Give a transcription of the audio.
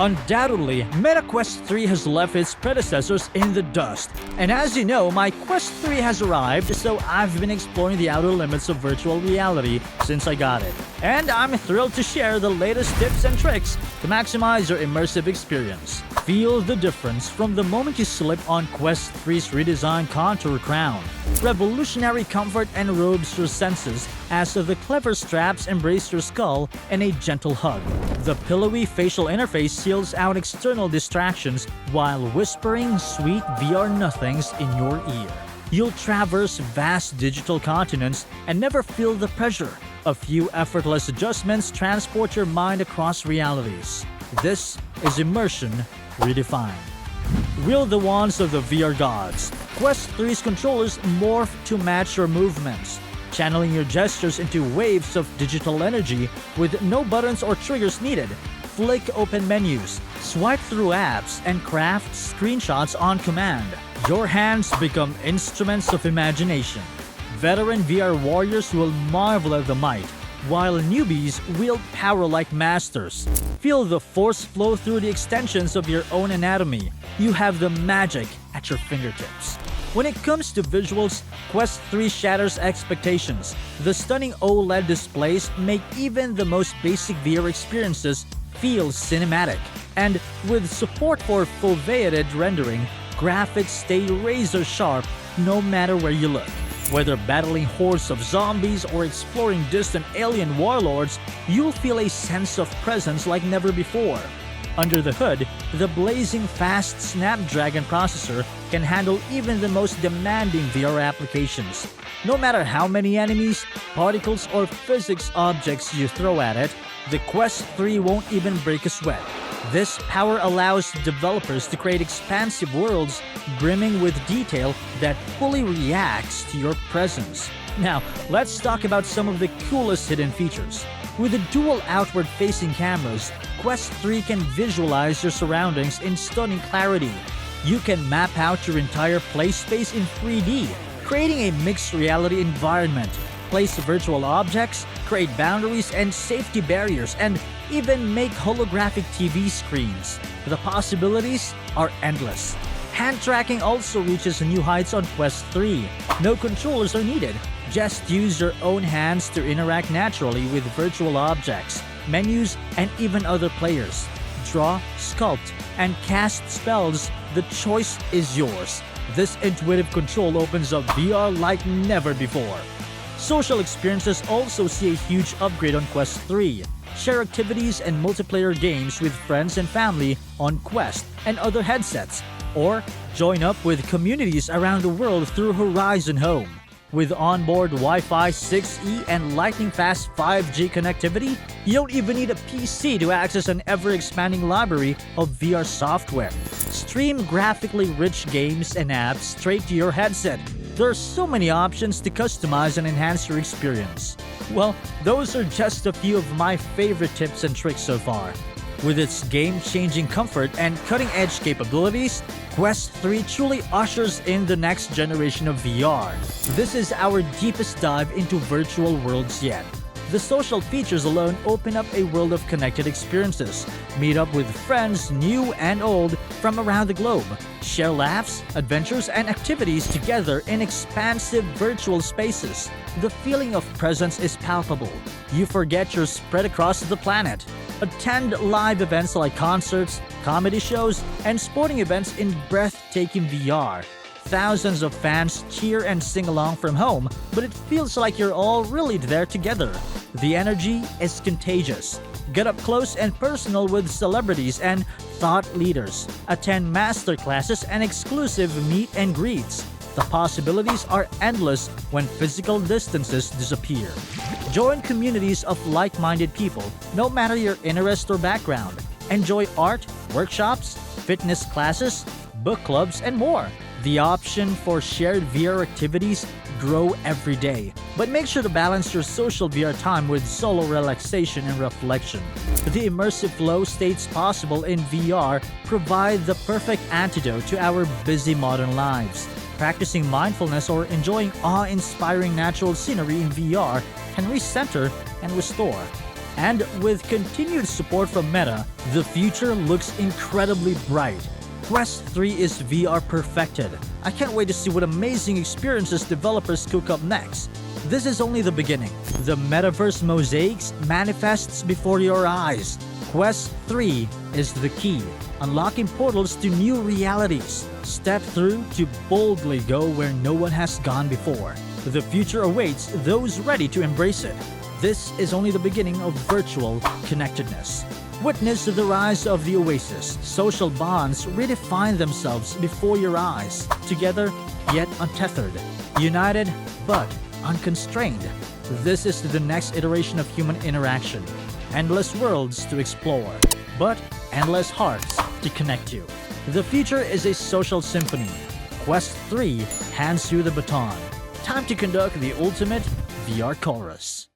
Undoubtedly, Meta Quest 3 has left its predecessors in the dust. And as you know, my Quest 3 has arrived, so I've been exploring the outer limits of virtual reality since I got it. And I'm thrilled to share the latest tips and tricks to maximize your immersive experience. Feel the difference from the moment you slip on Quest 3's redesigned contour crown. Revolutionary comfort enrobes your senses as the clever straps embrace your skull in a gentle hug. The pillowy facial interface seals out external distractions while whispering sweet VR nothings in your ear. You'll traverse vast digital continents and never feel the pressure. A few effortless adjustments transport your mind across realities. This is immersion redefined. Wield the wands of the VR gods. Quest 3's controllers morph to match your movements, channeling your gestures into waves of digital energy with no buttons or triggers needed. Flick open menus, swipe through apps, and craft screenshots on command. Your hands become instruments of imagination. Veteran VR warriors will marvel at the might, while newbies wield power like masters. Feel the force flow through the extensions of your own anatomy. You have the magic at your fingertips. When it comes to visuals, Quest 3 shatters expectations. The stunning OLED displays make even the most basic VR experiences feel cinematic. And with support for foveated rendering, graphics stay razor sharp no matter where you look. Whether battling hordes of zombies or exploring distant alien warlords, you'll feel a sense of presence like never before. Under the hood, the blazing fast Snapdragon processor can handle even the most demanding VR applications. No matter how many enemies, particles, or physics objects you throw at it, the Quest 3 won't even break a sweat. This power allows developers to create expansive worlds brimming with detail that fully reacts to your presence. Now, let's talk about some of the coolest hidden features. With the dual outward-facing cameras, Quest 3 can visualize your surroundings in stunning clarity. You can map out your entire play space in 3D, creating a mixed reality environment. Place virtual objects, create boundaries and safety barriers, and even make holographic TV screens. The possibilities are endless. Hand tracking also reaches new heights on Quest 3. No controllers are needed. Just use your own hands to interact naturally with virtual objects, menus, and even other players. Draw, sculpt, and cast spells. The choice is yours. This intuitive control opens up VR like never before. Social experiences also see a huge upgrade on Quest 3. Share activities and multiplayer games with friends and family on Quest and other headsets, or join up with communities around the world through Horizon Home. With onboard Wi-Fi 6E and lightning-fast 5G connectivity, you don't even need a PC to access an ever-expanding library of VR software. Stream graphically rich games and apps straight to your headset. There are so many options to customize and enhance your experience. Well, those are just a few of my favorite tips and tricks so far. With its game-changing comfort and cutting-edge capabilities, Quest 3 truly ushers in the next generation of VR. This is our deepest dive into virtual worlds yet. The social features alone open up a world of connected experiences. Meet up with friends, new and old, from around the globe. Share laughs, adventures, and activities together in expansive virtual spaces. The feeling of presence is palpable. You forget you're spread across the planet. Attend live events like concerts, comedy shows, and sporting events in breathtaking VR. Thousands of fans cheer and sing along from home, but it feels like you're all really there together. The energy is contagious. Get up close and personal with celebrities and thought leaders. Attend masterclasses and exclusive meet and greets. The possibilities are endless when physical distances disappear. Join communities of like-minded people, no matter your interest or background. Enjoy art, workshops, fitness classes, book clubs, and more. The option for shared VR activities grow every day, but make sure to balance your social VR time with solo relaxation and reflection. The immersive flow states possible in VR provide the perfect antidote to our busy modern lives. Practicing mindfulness or enjoying awe-inspiring natural scenery in VR can recenter and restore. And with continued support from Meta, the future looks incredibly bright. Quest 3 is VR perfected. I can't wait to see what amazing experiences developers cook up next. This is only the beginning. The metaverse mosaics manifests before your eyes. Quest 3 is the key, unlocking portals to new realities. Step through to boldly go where no one has gone before. The future awaits those ready to embrace it. This is only the beginning of virtual connectedness. Witness the rise of the Oasis. Social bonds redefine themselves before your eyes. Together, yet untethered. United, but unconstrained. This is the next iteration of human interaction. Endless worlds to explore, but endless hearts to connect to. The future is a social symphony. Quest 3 hands you the baton. Time to conduct the ultimate VR chorus.